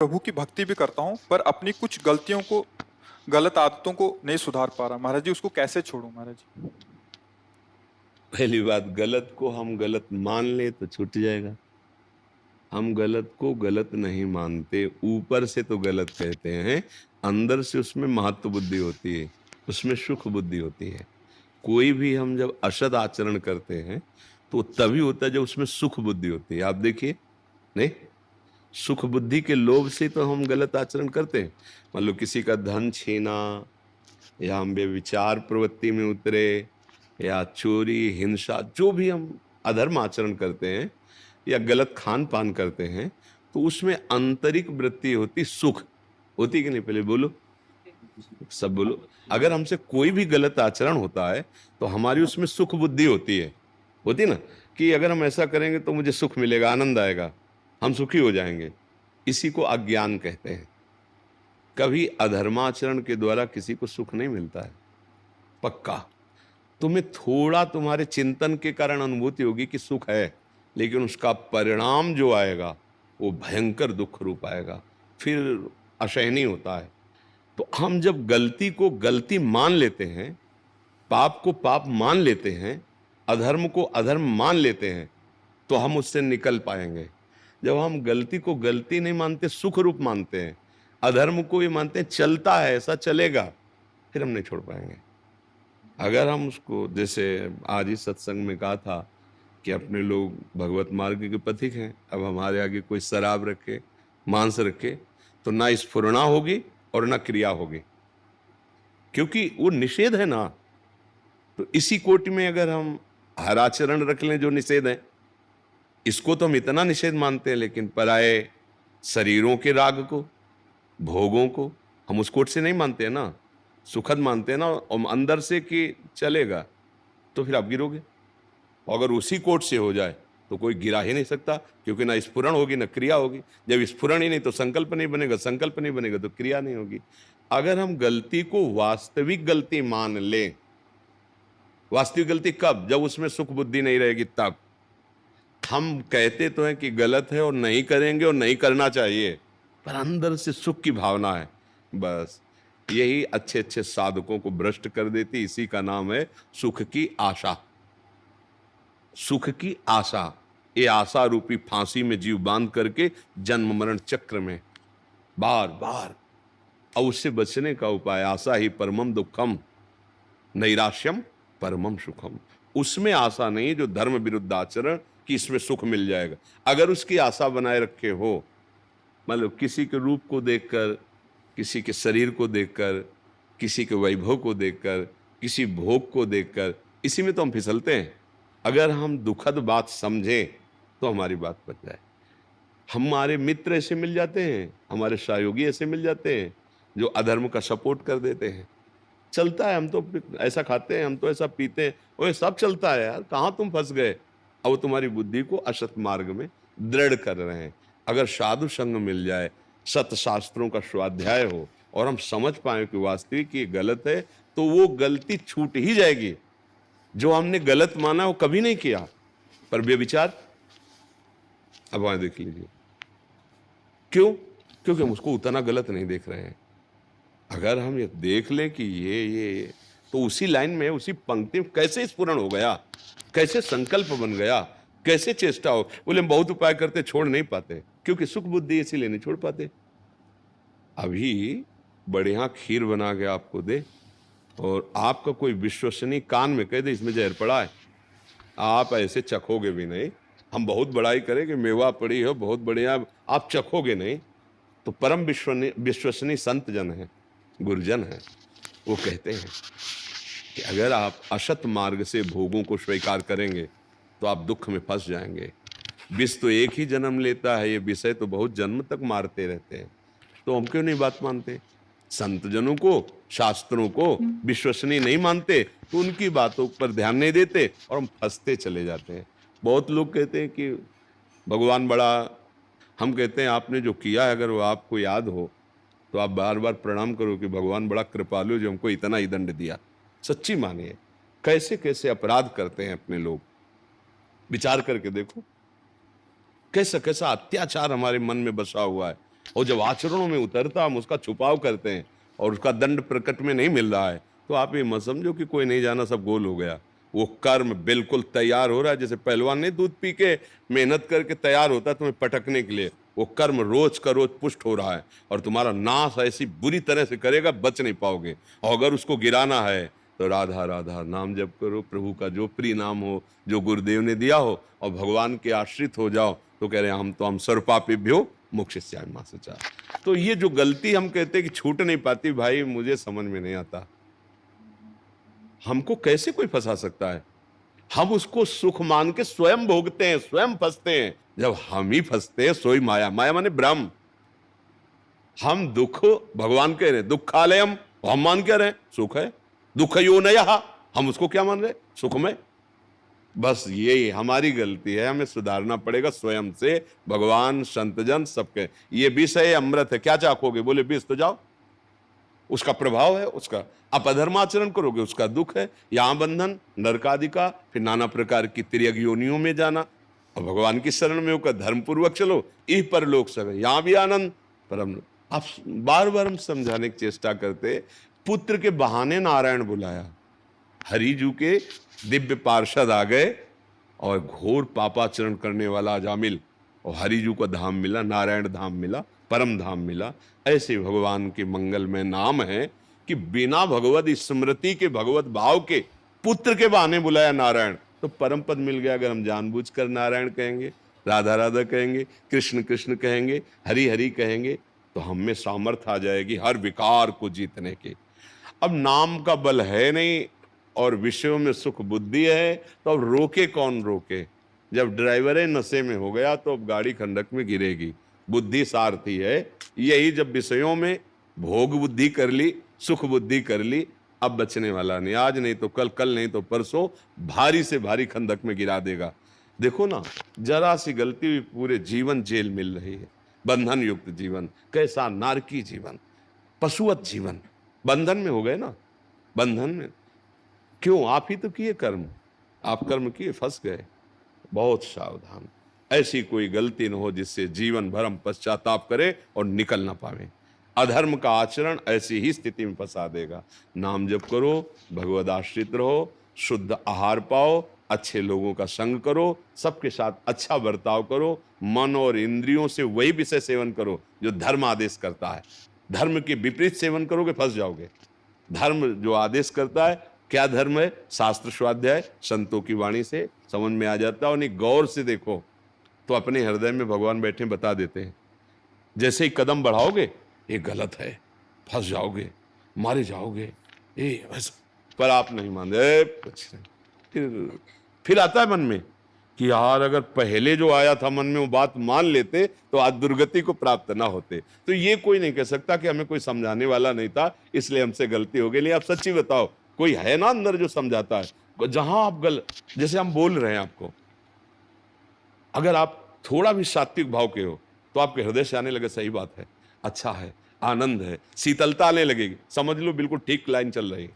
प्रभु की भक्ति भी करता हूँ पर अपनी कुछ गलतियों को गलत आदतों को नहीं सुधार पा रहा महाराज जी। उसको कैसे छोड़ूं महाराज जी? पहली बात, गलत को हम गलत मान ले तो छूट जाएगा। हम गलत को गलत नहीं मानते, ऊपर से तो गलत कहते हैं, अंदर से उसमें महत्व बुद्धि होती है, उसमें सुख बुद्धि होती है। कोई भी हम जब असद आचरण करते हैं तो तभी होता है जब उसमें सुख बुद्धि होती है। आप देखिए, नहीं, सुख बुद्धि के लोभ से तो हम गलत आचरण करते हैं। मान लो किसी का धन छीना, या हम व्यभिचार प्रवृत्ति में उतरे, या चोरी, हिंसा, जो भी हम अधर्म आचरण करते हैं या गलत खान पान करते हैं, तो उसमें आंतरिक वृत्ति होती, सुख होती कि नहीं? पहले बोलो, सब बोलो। अगर हमसे कोई भी गलत आचरण होता है तो हमारी उसमें सुख बुद्धि होती ना, कि अगर हम ऐसा करेंगे तो मुझे सुख मिलेगा, आनंद आएगा, हम सुखी हो जाएंगे। इसी को अज्ञान कहते हैं। कभी अधर्माचरण के द्वारा किसी को सुख नहीं मिलता है, पक्का। तुम्हें थोड़ा तुम्हारे चिंतन के कारण अनुभूति होगी कि सुख है, लेकिन उसका परिणाम जो आएगा वो भयंकर दुख रूप आएगा, फिर असहनीय होता है। तो हम जब गलती को गलती मान लेते हैं, पाप को पाप मान लेते हैं, अधर्म को अधर्म मान लेते हैं, तो हम उससे निकल पाएंगे। जब हम गलती को गलती नहीं मानते, सुख रूप मानते हैं, अधर्म को ये मानते हैं चलता है, ऐसा चलेगा, फिर हम नहीं छोड़ पाएंगे। अगर हम उसको, जैसे आज ही सत्संग में कहा था कि अपने लोग भगवत मार्ग के पथिक हैं, अब हमारे आगे कोई शराब रखे, मांस रखे, तो ना स्फुरणा होगी और ना क्रिया होगी, क्योंकि वो निषेध है ना। तो इसी कोटि में अगर हम हर आचरण रख लें जो निषेध है, इसको तो हम इतना निषेध मानते हैं, लेकिन पराये शरीरों के राग को, भोगों को हम उस कोट से नहीं मानते हैं ना, सुखद मानते हैं ना, और अंदर से कि चलेगा, तो फिर आप गिरोगे। अगर उसी कोट से हो जाए तो कोई गिरा ही नहीं सकता, क्योंकि ना स्फुरण होगी ना क्रिया होगी। जब स्फुरण ही नहीं तो संकल्प नहीं बनेगा, संकल्प नहीं बनेगा तो क्रिया नहीं होगी। अगर हम गलती को वास्तविक गलती मान लें, वास्तविक गलती कब? जब उसमें सुख बुद्धि नहीं रहेगी तब। हम कहते तो हैं कि गलत है और नहीं करेंगे और नहीं करना चाहिए, पर अंदर से सुख की भावना है, बस यही अच्छे अच्छे साधकों को भ्रष्ट कर देती। इसी का नाम है सुख की आशा। सुख की आशा, ये आशा रूपी फांसी में जीव बांध करके जन्म मरण चक्र में बार बार। और उससे बचने का उपाय, आशा ही परमम दुखम, नैराश्यम परमम सुखम। उसमें आशा नहीं जो धर्म विरुद्ध आचरण कि इसमें सुख मिल जाएगा। अगर उसकी आशा बनाए रखे हो, मतलब किसी के रूप को देखकर, किसी के शरीर को देखकर, किसी के वैभव को देखकर, किसी भोग को देखकर, इसी में तो हम फिसलते हैं। अगर हम दुखद बात समझें तो हमारी बात बच जाए। हमारे मित्र ऐसे मिल जाते हैं, हमारे सहयोगी ऐसे मिल जाते हैं जो अधर्म का सपोर्ट कर देते हैं। चलता है, हम तो ऐसा खाते हैं, हम तो ऐसा पीते हैं, वो सब चलता है यार, कहाँ तुम फंस गए? अब वो तुम्हारी बुद्धि को असत मार्ग में दृढ़ कर रहे हैं। अगर साधु संग मिल जाए, सत शास्त्रों का स्वाध्याय हो और हम समझ पाए कि वास्तविक ये गलत है, तो वो गलती छूट ही जाएगी। जो हमने गलत माना वो कभी नहीं किया, पर व्यभिचार, अब वहां देख लीजिए क्यों? क्योंकि हम उसको उतना गलत नहीं देख रहे हैं। अगर हम ये देख लें कि ये तो उसी लाइन में, उसी पंक्ति में कैसे स्फुरण हो गया, कैसे संकल्प बन गया, कैसे चेष्टा हो। बोले हम बहुत उपाय करते, छोड़ नहीं पाते, क्योंकि सुख बुद्धि इसीलिए नहीं छोड़ पाते। अभी बढ़िया खीर बना के आपको दे और आपका कोई विश्वसनीय कान में कह दे इसमें जहर पड़ा है, आप ऐसे चखोगे भी नहीं। हम बहुत बड़ाई करें कि मेवा पड़ी हो बहुत बढ़िया, आप चखोगे नहीं। तो परम विश्वसनीय संत जन है, गुरुजन है, वो कहते हैं कि अगर आप असत मार्ग से भोगों को स्वीकार करेंगे तो आप दुख में फंस जाएंगे। विष तो एक ही जन्म लेता है, ये विषय तो बहुत जन्म तक मारते रहते हैं। तो हम क्यों नहीं बात मानते? संत जनों को, शास्त्रों को विश्वसनीय नहीं मानते, तो उनकी बातों पर ध्यान नहीं देते और हम फंसते चले जाते हैं। बहुत लोग कहते हैं कि भगवान बड़ा, हम कहते हैं आपने जो किया है अगर वो आपको याद हो तो आप बार बार प्रणाम करो कि भगवान बड़ा कृपालु जो हमको इतना ही दंड दिया। सच्ची मानिए, कैसे कैसे अपराध करते हैं अपने लोग, विचार करके देखो। कैसा कैसा अत्याचार हमारे मन में बसा हुआ है। और जब आचरणों में उतरता, हम उसका छुपाव करते हैं और उसका दंड प्रकट में नहीं मिल रहा है, तो आप ये मत समझो कि कोई नहीं जाना सब गोल हो गया। वो कर्म बिल्कुल तैयार हो रहा है, जैसे पहलवान नहीं दूध पी के मेहनत करके तैयार होता है तुम्हें पटकने के लिए, वो कर्म रोज का रोज पुष्ट हो रहा है और तुम्हारा नाश ऐसी बुरी तरह से करेगा बच नहीं पाओगे। और अगर उसको गिराना है तो राधा राधा नाम जप करो, प्रभु का जो प्रिय नाम हो, जो गुरुदेव ने दिया हो, और भगवान के आश्रित हो जाओ। तो कह रहे हैं हम सर्वपापेभ्यो मोक्षयिष्यामि मा शुचा। तो ये जो गलती हम कहते हैं कि छूट नहीं पाती, भाई मुझे समझ में नहीं आता, हमको कैसे कोई फंसा सकता है। हम उसको सुख मान के स्वयं भोगते हैं, स्वयं फंसते हैं। जब हम ही फंसते हैं, सोई माया, माया माने ब्रह्म। हम दुख, भगवान कह रहे दुखालयम, हम मान क्या रहे सुख है, दुख यो नया, हम उसको क्या मान रहे सुख में। बस यही हमारी गलती है, हमें सुधारना पड़ेगा स्वयं से। भगवान संतजन सबके, ये विष है, अमृत है, क्या चाखोगे, बोले विष तो जाओ, उसका प्रभाव है उसका। आप अधर्माचरण करोगे उसका दुख है, यहां बंधन नरकादि का, फिर नाना प्रकार की त्रियग योनियों में जाना। और भगवान की शरण में होकर धर्म पूर्वक चलो, इह पर लोक सब, यहां भी आनंद परम। आप बार बार हम समझाने की चेष्टा करते, पुत्र के बहाने नारायण बुलाया, हरिजू के दिव्य पार्षद आ गए और घोर पापाचरण करने वाला अजामिल, और हरिजू को धाम मिला, नारायण धाम मिला, परम धाम मिला। ऐसे भगवान के मंगलमय नाम है कि बिना भगवत स्मृति के, भगवत भाव के, पुत्र के बहाने बुलाया नारायण, तो परम पद मिल गया। अगर हम जानबूझकर नारायण कहेंगे, राधा राधा कहेंगे, कृष्ण कृष्ण कहेंगे, हरि हरि कहेंगे, तो हम में सामर्थ्य आ जाएगी हर विकार को जीतने की। अब नाम का बल है नहीं और विषयों में सुख बुद्धि है, तो अब रोके कौन रोके। जब ड्राइवर नशे में हो गया तो अब गाड़ी खंडक में गिरेगी। बुद्धि सारथी है, यही जब विषयों में भोग बुद्धि कर ली, सुख बुद्धि कर ली, अब बचने वाला नहीं। आज नहीं तो कल, कल नहीं तो परसों भारी से भारी खंडक में गिरा देगा। देखो ना, जरा सी गलती हुई पूरे जीवन जेल मिल रही है, बंधन युक्त जीवन, कैसा नारकी जीवन, पशुवत जीवन, बंधन में हो गए ना, बंधन में। क्यों? आप ही तो किए कर्म, आप कर्म किए, फंस गए। बहुत सावधान, ऐसी कोई गलती न हो जिससे जीवन भर हम पश्चाताप करे और निकल ना पावे। अधर्म का आचरण ऐसी ही स्थिति में फंसा देगा। नाम जप करो, भगवद आश्रित रहो, शुद्ध आहार पाओ, अच्छे लोगों का संग करो, सबके साथ अच्छा बर्ताव करो, मन और इंद्रियों से वही विषय सेवन करो जो धर्म आदेश करता है। धर्म के विपरीत सेवन करोगे फंस जाओगे। धर्म जो आदेश करता है, क्या धर्म है, शास्त्र स्वाध्याय संतों की वाणी से समझ में आ जाता है। और नहीं गौर से देखो तो अपने हृदय में भगवान बैठे बता देते हैं। जैसे ही कदम बढ़ाओगे, ये गलत है, फंस जाओगे, मारे जाओगे, ये वैसा, पर आप नहीं मानते, कुछ नहीं। फिर आता है मन में कि यार अगर पहले जो आया था मन में वो बात मान लेते तो आज दुर्गति को प्राप्त ना होते। तो ये कोई नहीं कह सकता कि हमें कोई समझाने वाला नहीं था इसलिए हमसे गलती हो गई। नहीं, आप सच्ची बताओ, कोई है ना अंदर जो समझाता है। जहां आप जैसे हम बोल रहे हैं आपको, अगर आप थोड़ा भी सात्विक भाव के हो तो आपके हृदय से आने लगे सही बात है, अच्छा है, आनंद है, शीतलता आने लगेगी, समझ लो बिल्कुल ठीक लाइन चल रही है।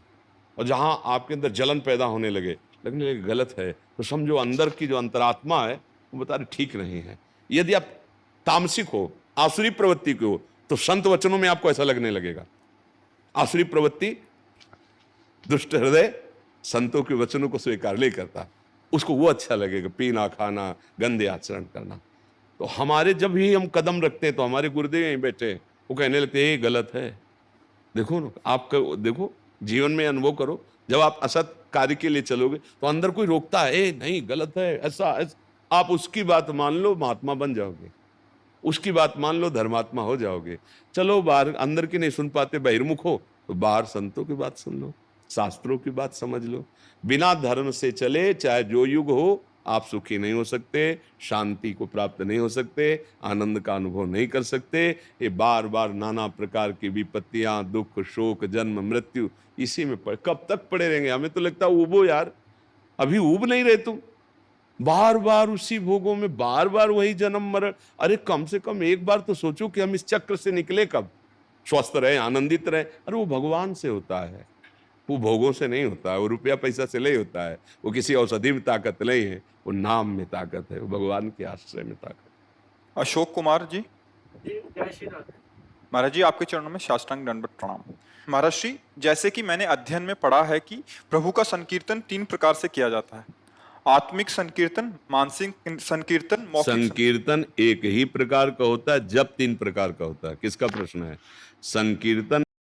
और जहां आपके अंदर जलन पैदा होने लगे, लगने लगे गलत है, तो समझो अंदर की जो अंतरात्मा है वो बता रही ठीक नहीं है। यदि आप तामसिक हो, आसुरी प्रवृत्ति के हो, तो संत वचनों में आपको ऐसा लगने लगेगा। आसुरी प्रवृत्ति, दुष्ट हृदय संतों के वचनों को स्वीकार नहीं करता, उसको वो अच्छा लगेगा, पीना खाना, गंदे आचरण करना। तो हमारे जब भी हम कदम रखते हैं तो हमारे गुरुदेव यहीं बैठे, वो कहने लगते हैं ये गलत है। देखो ना, आप देखो जीवन में अनुभव करो, जब आप असत कार्य के लिए चलोगे तो अंदर कोई रोकता है, ए नहीं गलत है, ऐसा। आप उसकी बात मान लो, महात्मा बन जाओगे, उसकी बात मान लो, धर्मात्मा हो जाओगे। चलो बाहर, अंदर की नहीं सुन पाते, बहिर्मुख हो, तो बाहर संतों की बात सुन लो, शास्त्रों की बात समझ लो। बिना धर्म से चले चाहे जो युग हो, आप सुखी नहीं हो सकते, शांति को प्राप्त नहीं हो सकते, आनंद का अनुभव नहीं कर सकते। ये बार बार नाना प्रकार की विपत्तियां, दुख, शोक, जन्म, मृत्यु, इसी में कब तक पड़े रहेंगे। हमें तो लगता है उबो यार, अभी उब नहीं रहे तुम, बार बार उसी भोगों में, बार बार वही जन्म मरण। अरे कम से कम एक बार तो सोचो कि हम इस चक्र से निकले कब, स्वस्थ रहे, आनंदित रहे। अरे वो भगवान से होता है, वो भोगों से नहीं होता है, वो रुपया पैसा से नहीं होता है, वो किसी औषधि में ताकत नहीं है, वो नाम में ताकत है, वो भगवान के आश्रय में ताकत। अशोक कुमार जी, महाराज जी आपके चरणों में साष्टांग दंडवत प्रणाम। महाराज श्री, जैसे कि मैंने अध्ययन में पढ़ा है कि प्रभु का संकीर्तन 3 प्रकार से किया जाता है, आत्मिक संकीर्तन, मानसिक संकीर्तन, मौखिक संकीर्तन एक ही प्रकार का होता है जब 3 प्रकार का होता है। किसका प्रश्न है? संकीर्तन